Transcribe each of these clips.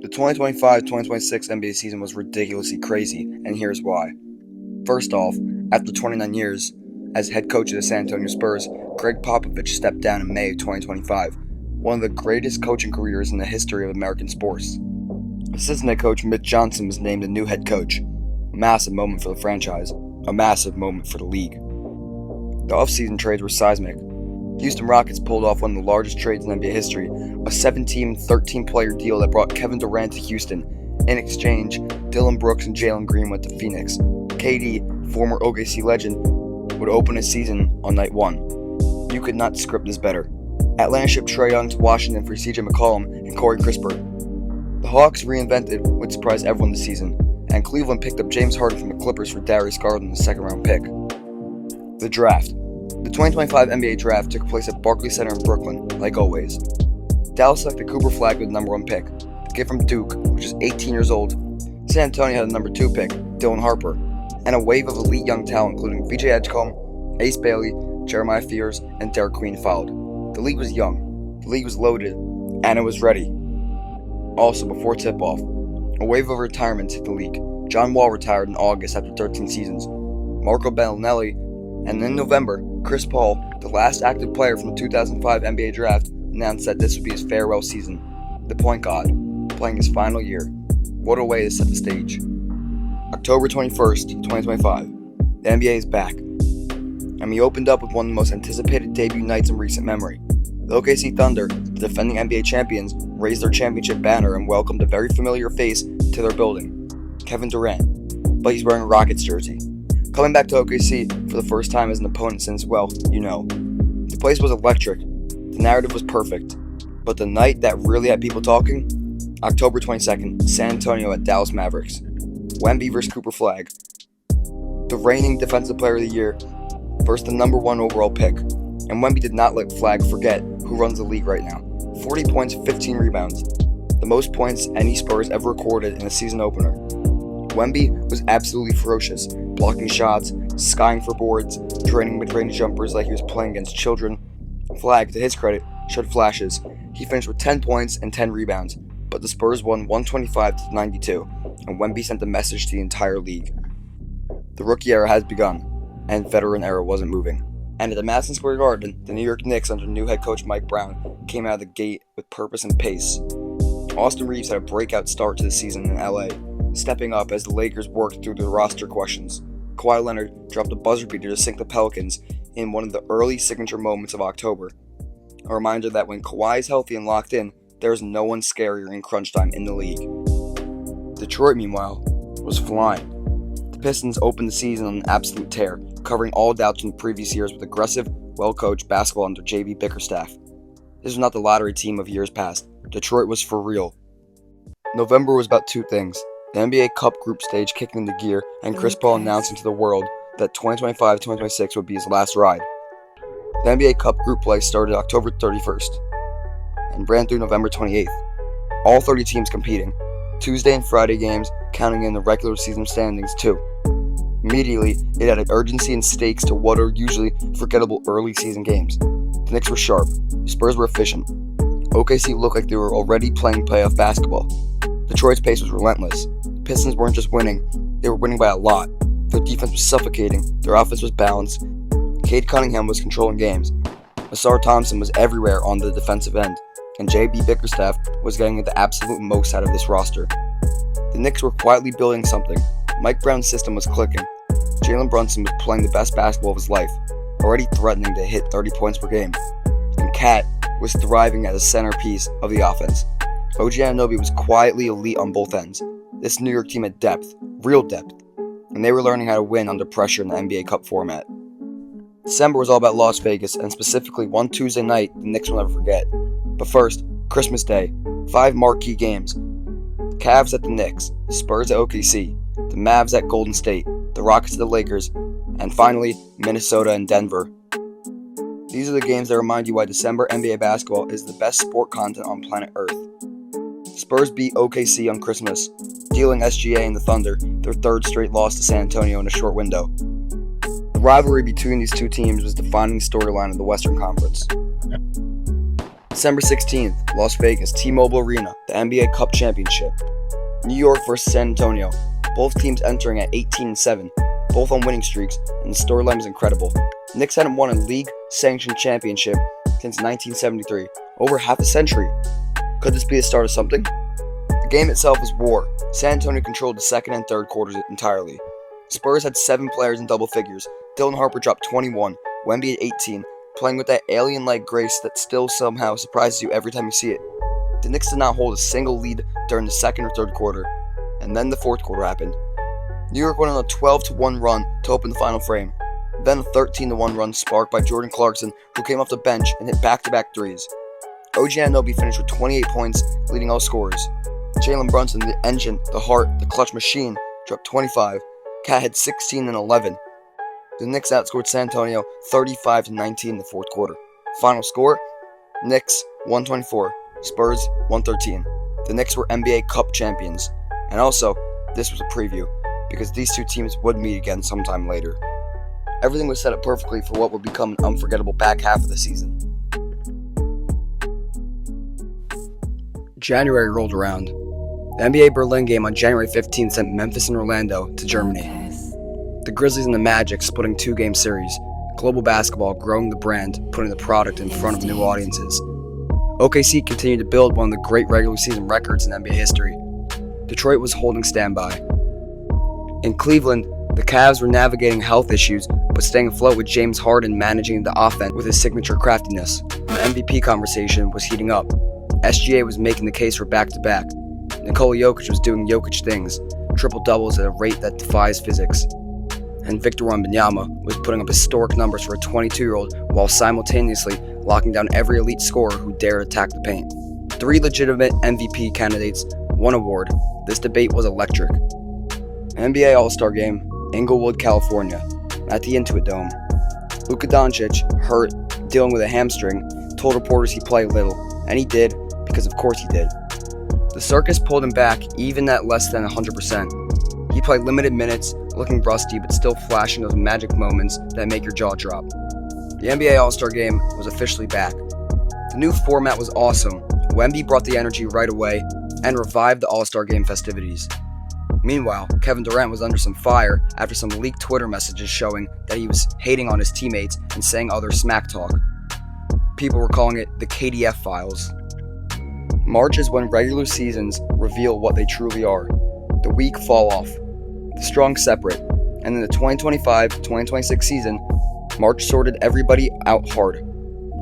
The 2025-2026 NBA season was ridiculously crazy, and here's why. First off, after 29 years as head coach of the San Antonio Spurs, Greg Popovich stepped down in May of 2025, one of the greatest coaching careers in the history of American sports. Assistant head coach Mitch Johnson was named the new head coach, a massive moment for the franchise, a massive moment for the league. The offseason trades were seismic. Houston Rockets pulled off one of the largest trades in NBA history, a 7-team, 13-player deal that brought Kevin Durant to Houston. In exchange, Dillon Brooks and Jalen Green went to Phoenix. KD, former OKC legend, would open his season on night one. You could not script this better. Atlanta shipped Trae Young to Washington for CJ McCollum and Corey Kispert. The Hawks reinvented what surprised everyone this season, and Cleveland picked up James Harden from the Clippers for Darius Garland, the second-round pick. The draft. The 2025 NBA draft took place at Barclays Center in Brooklyn, like always. Dallas selected Cooper Flagg with the number 1 pick. The kid from Duke, which is 18 years old. San Antonio had the number 2 pick, Dylan Harper, and a wave of elite young talent including VJ Edgecombe, Ace Bailey, Jeremiah Fears, and Derek Queen followed. The league was young, the league was loaded, and it was ready. Also, before tip-off, a wave of retirements hit the league. John Wall retired in August after 13 seasons. Marco Bellinelli, and in November, Chris Paul, the last active player from the 2005 NBA draft, announced that this would be his farewell season. The point guard, playing his final year. What a way to set the stage. October 21st, 2025. The NBA is back. And we opened up with one of the most anticipated debut nights in recent memory. The OKC Thunder, the defending NBA champions, raised their championship banner and welcomed a very familiar face to their building, Kevin Durant. But he's wearing a Rockets jersey. Coming back to OKC for the first time as an opponent since, well, you know. The place was electric. The narrative was perfect. But the night that really had people talking? October 22nd, San Antonio at Dallas Mavericks. Wemby versus Cooper Flagg. The reigning Defensive Player of the Year versus the number 1 overall pick. And Wemby did not let Flagg forget who runs the league right now. 40 points, 15 rebounds. The most points any Spurs ever recorded in a season opener. Wemby was absolutely ferocious, blocking shots, skying for boards, draining mid-range jumpers like he was playing against children. Flagg, to his credit, showed flashes. He finished with 10 points and 10 rebounds, but the Spurs won 125-92, and Wemby sent a message to the entire league. The rookie era has begun, and veteran era wasn't moving. And at the Madison Square Garden, the New York Knicks under new head coach Mike Brown came out of the gate with purpose and pace. Austin Reeves had a breakout start to the season in LA, stepping up as the Lakers worked through the roster questions. Kawhi Leonard dropped a buzzer beater to sink the Pelicans in one of the early signature moments of October. A reminder that when Kawhi is healthy and locked in, there is no one scarier in crunch time in the league. Detroit, meanwhile, was flying. The Pistons opened the season on an absolute tear, covering all doubts from the previous years with aggressive, well-coached basketball under J.B. Bickerstaff. This was not the lottery team of years past. Detroit was for real. November was about 2 things. The NBA Cup group stage kicking into gear, and Chris Paul announcing to the world that 2025-2026 would be his last ride. The NBA Cup group play started October 31st and ran through November 28th. All 30 teams competing. Tuesday and Friday games, counting in the regular season standings too. Immediately, it added urgency and stakes to what are usually forgettable early season games. The Knicks were sharp. The Spurs were efficient. OKC looked like they were already playing playoff basketball. Detroit's pace was relentless. Pistons weren't just winning, they were winning by a lot. Their defense was suffocating, their offense was balanced. Cade Cunningham was controlling games. Ausar Thompson was everywhere on the defensive end, and J.B. Bickerstaff was getting the absolute most out of this roster. The Knicks were quietly building something. Mike Brown's system was clicking. Jalen Brunson was playing the best basketball of his life, already threatening to hit 30 points per game. And Cat was thriving as a centerpiece of the offense. OG Anunoby was quietly elite on both ends. This New York team had depth, real depth, and they were learning how to win under pressure in the NBA Cup format. December was all about Las Vegas, and specifically one Tuesday night the Knicks will never forget. But first, Christmas Day, 5 marquee games. The Cavs at the Knicks, the Spurs at OKC, the Mavs at Golden State, the Rockets at the Lakers, and finally, Minnesota and Denver. These are the games that remind you why December NBA basketball is the best sport content on planet Earth. Spurs beat OKC on Christmas, dealing SGA and the Thunder their 3rd straight loss to San Antonio in a short window. The rivalry between these two teams was the defining storyline of the Western Conference. December 16th, Las Vegas, T-Mobile Arena, the NBA Cup Championship. New York vs. San Antonio, both teams entering at 18-7, both on winning streaks, and the storyline was incredible. Knicks hadn't won a league-sanctioned championship since 1973, over half a century. Could this be the start of something? The game itself was war. San Antonio controlled the second and third quarters entirely. Spurs had 7 players in double figures. Dylan Harper dropped 21, Wemby at 18, playing with that alien-like grace that still somehow surprises you every time you see it. The Knicks did not hold a single lead during the second or third quarter, and then the fourth quarter happened. New York went on a 12-1 run to open the final frame, then a 13-1 run sparked by Jordan Clarkson, who came off the bench and hit back-to-back threes. OG Anunoby finished with 28 points, leading all scorers. Jalen Brunson, the engine, the heart, the clutch machine, dropped 25. Cat had 16 and 11. The Knicks outscored San Antonio 35-19 in the fourth quarter. Final score, Knicks 124, Spurs 113. The Knicks were NBA Cup champions. And also, this was a preview, because these two teams would meet again sometime later. Everything was set up perfectly for what would become an unforgettable back half of the season. January rolled around. The NBA Berlin game on January 15th sent Memphis and Orlando to Germany. The Grizzlies and the Magic splitting 2-game series. Global basketball growing the brand, putting the product in front of new audiences. OKC continued to build one of the great regular season records in NBA history. Detroit was holding standby. In Cleveland, the Cavs were navigating health issues, but staying afloat with James Harden managing the offense with his signature craftiness. The MVP conversation was heating up. SGA was making the case for back-to-back. Nikola Jokic was doing Jokic things, triple-doubles at a rate that defies physics. And Victor Wembanyama was putting up historic numbers for a 22-year-old while simultaneously locking down every elite scorer who dared attack the paint. 3 legitimate MVP candidates, 1 award. This debate was electric. NBA All-Star Game, Inglewood, California, at the Intuit Dome. Luka Dončić, hurt, dealing with a hamstring, told reporters he played little, and he did, because of course he did. The circus pulled him back even at less than 100%. He played limited minutes, looking rusty but still flashing those magic moments that make your jaw drop. The NBA All-Star Game was officially back. The new format was awesome. Wemby brought the energy right away and revived the All-Star Game festivities. Meanwhile, Kevin Durant was under some fire after some leaked Twitter messages showing that he was hating on his teammates and saying other smack talk. People were calling it the KDF files. March is when regular seasons reveal what they truly are. The weak fall off, the strong separate, and in the 2025-2026 season, March sorted everybody out hard.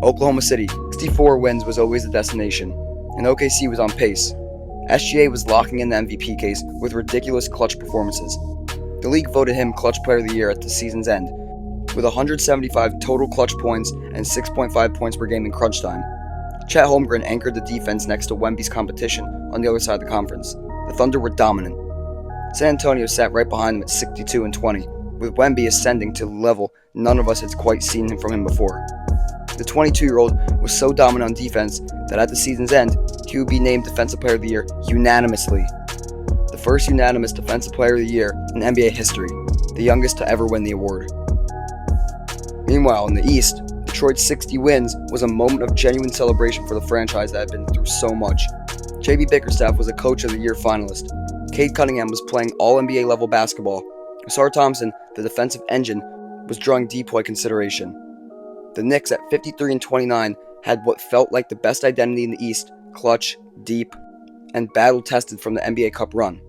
Oklahoma City, 64 wins was always the destination, and OKC was on pace. SGA was locking in the MVP case with ridiculous clutch performances. The league voted him Clutch Player of the Year at the season's end, with 175 total clutch points and 6.5 points per game in crunch time. Chet Holmgren anchored the defense next to Wemby's competition on the other side of the conference. The Thunder were dominant. San Antonio sat right behind them at 62-20, with Wemby ascending to a level none of us had quite seen from him before. The 22-year-old was so dominant on defense that at the season's end, he would be named Defensive Player of the Year unanimously. The first unanimous Defensive Player of the Year in NBA history, the youngest to ever win the award. Meanwhile, in the East, Detroit's 60 wins was a moment of genuine celebration for the franchise that had been through so much. J.B. Bickerstaff was a Coach of the Year finalist. Cade Cunningham was playing all-NBA level basketball. Ausar Thompson, the defensive engine, was drawing DPOY consideration. The Knicks at 53-29 had what felt like the best identity in the East, clutch, deep, and battle-tested from the NBA Cup run.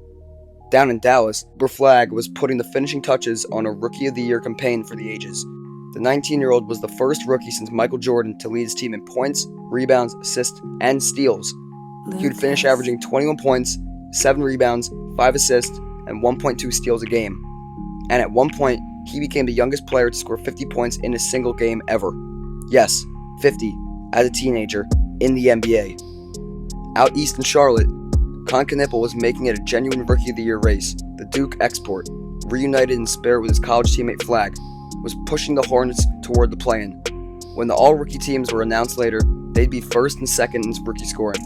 Down in Dallas, where Flagg was putting the finishing touches on a Rookie of the Year campaign for the ages. The 19-year-old was the first rookie since Michael Jordan to lead his team in points, rebounds, assists, and steals. He would finish averaging 21 points, 7 rebounds, 5 assists, and 1.2 steals a game. And at one point, he became the youngest player to score 50 points in a single game ever. Yes, 50, as a teenager, in the NBA. Out east in Charlotte, Con Knipple was making it a genuine Rookie of the Year race. The Duke export, reunited in spirit with his college teammate Flagg, was pushing the Hornets toward the play-in. When the all-rookie teams were announced later, they'd be first and second in rookie scoring.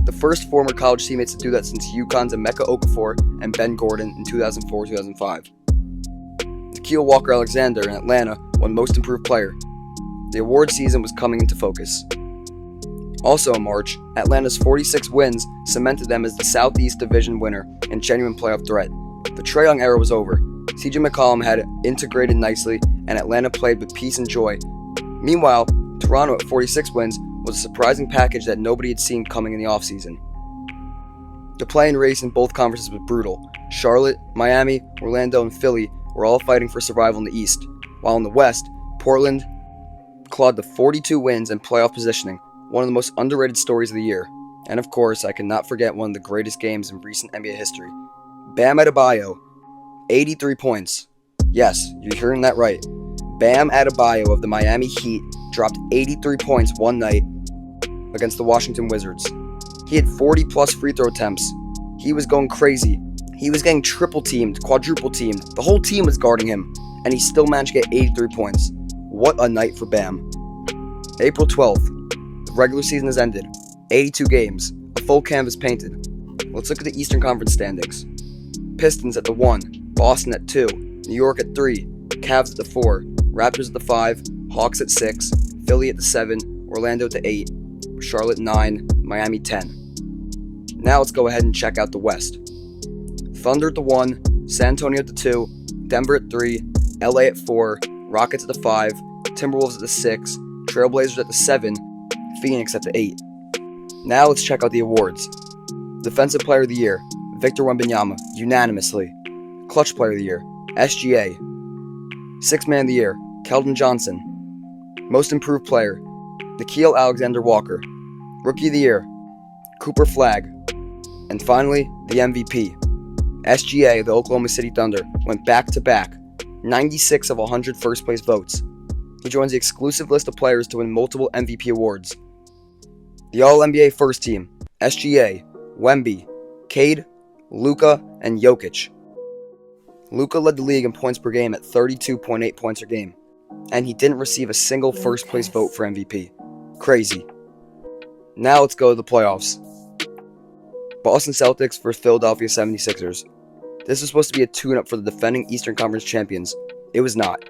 The first former college teammates to do that since UConn's Emeka Okafor and Ben Gordon in 2004-2005. Nikhil Walker-Alexander in Atlanta won Most Improved Player. The award season was coming into focus. Also in March, Atlanta's 46 wins cemented them as the Southeast Division winner and genuine playoff threat. The Trae Young era was over. CJ McCollum had integrated nicely, and Atlanta played with peace and joy. Meanwhile, Toronto at 46 wins was a surprising package that nobody had seen coming in the offseason. The play-in race in both conferences was brutal. Charlotte, Miami, Orlando, and Philly were all fighting for survival in the East, while in the West, Portland clawed to 42 wins and playoff positioning, one of the most underrated stories of the year. And of course, I cannot forget one of the greatest games in recent NBA history. Bam Adebayo, 83 points. Yes, you're hearing that right. Bam Adebayo of the Miami Heat dropped 83 points one night against the Washington Wizards. He had 40-plus free throw attempts. He was going crazy. He was getting triple teamed, quadruple teamed. The whole team was guarding him, and he still managed to get 83 points. What a night for Bam. April 12th. The regular season has ended. 82 games. A full canvas painted. Let's look at the Eastern Conference standings. Pistons at the 1, Boston at 2, New York at 3, Cavs at the 4, Raptors at the 5, Hawks at 6, Philly at the 7, Orlando at the 8, Charlotte 9, Miami 10. Now let's go ahead and check out the West. Thunder at the 1, San Antonio at the 2, Denver at 3, LA at 4, Rockets at the 5, Timberwolves at the 6, Trailblazers at the 7, Phoenix at the 8. Now let's check out the awards. Defensive Player of the Year, Victor Wembanyama, unanimously. Clutch Player of the Year, SGA. Sixth Man of the Year, Keldon Johnson. Most Improved Player, Nickeil Alexander-Walker. Rookie of the Year, Cooper Flagg. And finally, the MVP. SGA, the Oklahoma City Thunder, went back-to-back, 96 of 100 first-place votes. He joins the exclusive list of players to win multiple MVP awards. The All-NBA First Team, SGA, Wemby, Cade, Luka, and Jokic. Luka led the league in points per game at 32.8 points per game, and he didn't receive a single first-place vote for MVP. Crazy. Now let's go to the playoffs. Boston Celtics vs. Philadelphia 76ers. This was supposed to be a tune-up for the defending Eastern Conference champions. It was not.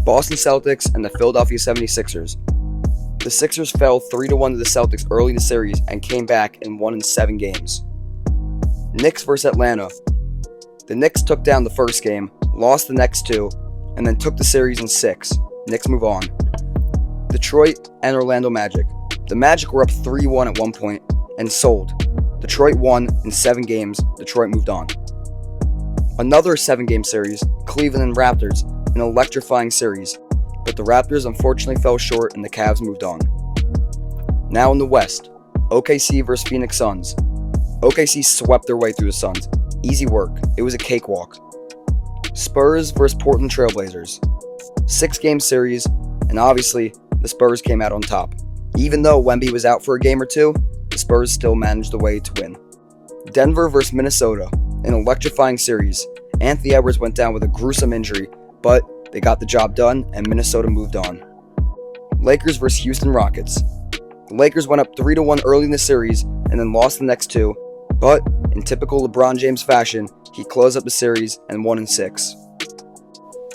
Boston Celtics and the Philadelphia 76ers. The Sixers fell 3-1 to the Celtics early in the series and came back and won in 7 games. Knicks vs. Atlanta. The Knicks took down the first game, lost the next 2, and then took the series in 6. Knicks move on. Detroit and Orlando Magic. The Magic were up 3-1 at one point and sold. Detroit won in 7 games. Detroit moved on. Another 7-game series, Cleveland and Raptors, an electrifying series, but the Raptors unfortunately fell short and the Cavs moved on. Now in the West, OKC vs. Phoenix Suns. OKC swept their way through the Suns. Easy work. It was a cakewalk. Spurs vs. Portland Trailblazers. 6-game series, and obviously, the Spurs came out on top. Even though Wemby was out for a game or 2, the Spurs still managed the way to win. Denver vs. Minnesota, an electrifying series. Anthony Edwards went down with a gruesome injury, but they got the job done and Minnesota moved on. Lakers vs. Houston Rockets. The Lakers went up 3-1 early in the series and then lost the next 2, but in typical LeBron James fashion, he closed up the series and won in 6.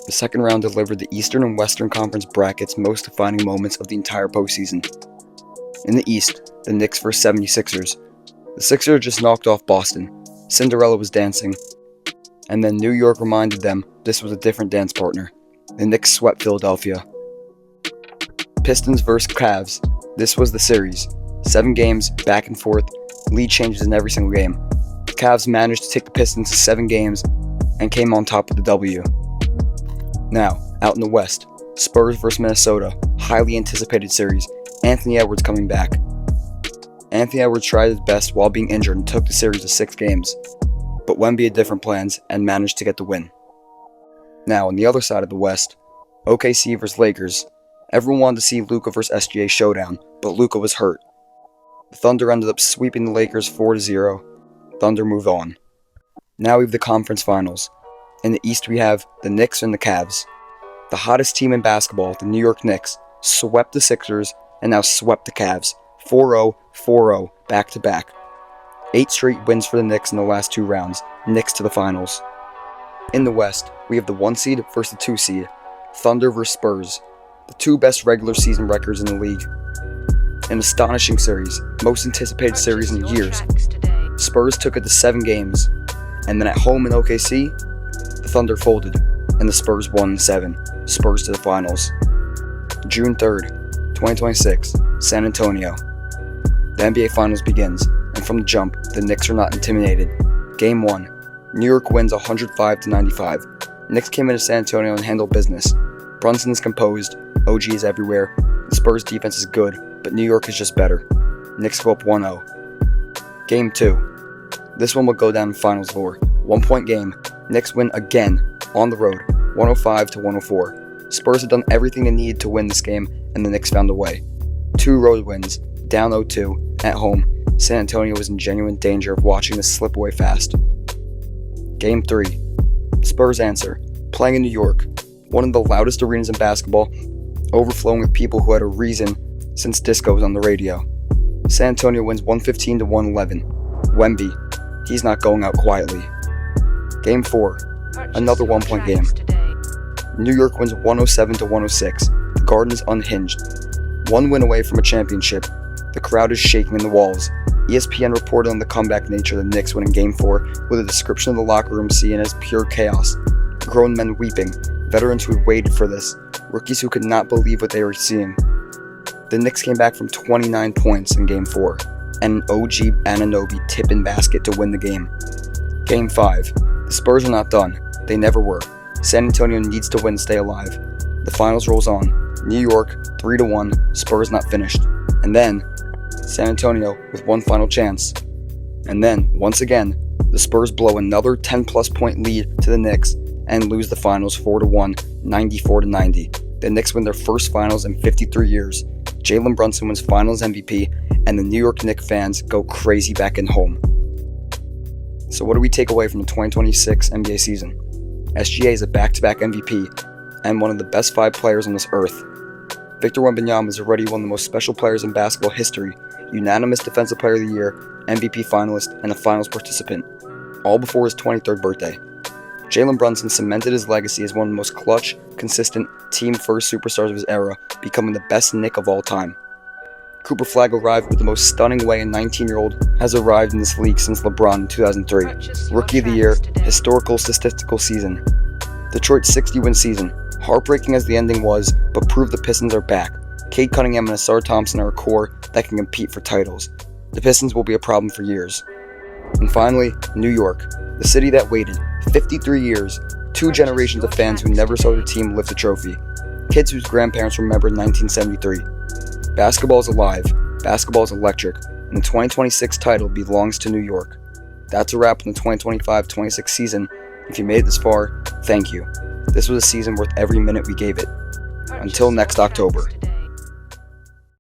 The second round delivered the Eastern and Western Conference brackets' most defining moments of the entire postseason. In the East, the Knicks vs. 76ers. The Sixers just knocked off Boston. Cinderella was dancing. And then New York reminded them this was a different dance partner. The Knicks swept Philadelphia. Pistons vs. Cavs. This was the series. 7 games, back and forth, lead changes in every single game. The Cavs managed to take the Pistons to 7 games and came on top with the W. Now, out in the West, Spurs vs. Minnesota, highly anticipated series. Anthony Edwards coming back. Anthony Edwards tried his best while being injured and took the series to 6 games, but Wemby had different plans and managed to get the win. Now, on the other side of the West, OKC vs. Lakers. Everyone wanted to see Luka vs. SGA showdown, but Luka was hurt. The Thunder ended up sweeping the Lakers 4-0. Thunder moved on. Now we have the conference finals. In the East we have the Knicks and the Cavs. The hottest team in basketball, the New York Knicks, swept the Sixers and now swept the Cavs. 4-0, 4-0, back-to-back. 8 straight wins for the Knicks in the last 2 rounds. Knicks to the finals. In the West, we have the 1 seed versus the 2 seed. Thunder vs. Spurs. The 2 best regular season records in the league. An astonishing series, most anticipated series in years. Spurs took it to 7 games, and then at home in OKC, the Thunder folded, and the Spurs won 7. Spurs to the finals. June 3rd, 2026, San Antonio. The NBA Finals begins, and from the jump, the Knicks are not intimidated. Game 1. New York wins 105-95. Knicks came into San Antonio and handled business. Brunson's composed, OG is everywhere, the Spurs defense is good, but New York is just better. Knicks go up 1-0. Game 2. This one will go down in finals lore. 1-point game, Knicks win again, on the road, 105-104. Spurs have done everything they needed to win this game, and the Knicks found a way. 2 road wins, down 0-2, at home, San Antonio was in genuine danger of watching this slip away fast. Game 3. Spurs answer, playing in New York, one of the loudest arenas in basketball, overflowing with people who had a reason since disco was on the radio. San Antonio wins 115-111. Wemby, he's not going out quietly. Game 4. Another 1-point game. New York wins 107-106. The Garden is unhinged. 1 win away from a championship. The crowd is shaking in the walls. ESPN reported on the comeback nature of the Knicks winning Game 4 with a description of the locker room seen as pure chaos. Grown men weeping, veterans who had waited for this, rookies who could not believe what they were seeing. The Knicks came back from 29 points in Game 4, and an OG Anunoby tip-in basket to win the game. Game 5. The Spurs are not done. They never were. San Antonio needs to win to stay alive. The finals rolls on. New York, 3-1, Spurs not finished. And then, San Antonio with one final chance. And then, once again, the Spurs blow another 10-plus point lead to the Knicks and lose the finals 4-1, 94-90. The Knicks win their first finals in 53 years. Jalen Brunson wins finals MVP, and the New York Knicks fans go crazy back in home. So what do we take away from the 2026 NBA season? SGA is a back-to-back MVP and one of the best 5 players on this earth. Victor Wembanyama is already one of the most special players in basketball history, unanimous Defensive Player of the Year, MVP finalist, and a finals participant, all before his 23rd birthday. Jalen Brunson cemented his legacy as one of the most clutch, consistent, team-first superstars of his era, becoming the best Knick of all time. Cooper Flagg arrived with the most stunning way a 19-year-old has arrived in this league since LeBron in 2003. Rookie of the Year, historical statistical season. Detroit's 60-win season, heartbreaking as the ending was, but proved the Pistons are back. Cade Cunningham and Asar Thompson are a core that can compete for titles. The Pistons will be a problem for years. And finally, New York, the city that waited 53 years, 2 generations of fans who never saw their team lift a trophy, kids whose grandparents remembered 1973. Basketball is alive, basketball is electric, and the 2026 title belongs to New York. That's a wrap on the 2025-26 season. If you made it this far, thank you. This was a season worth every minute we gave it. Until next October.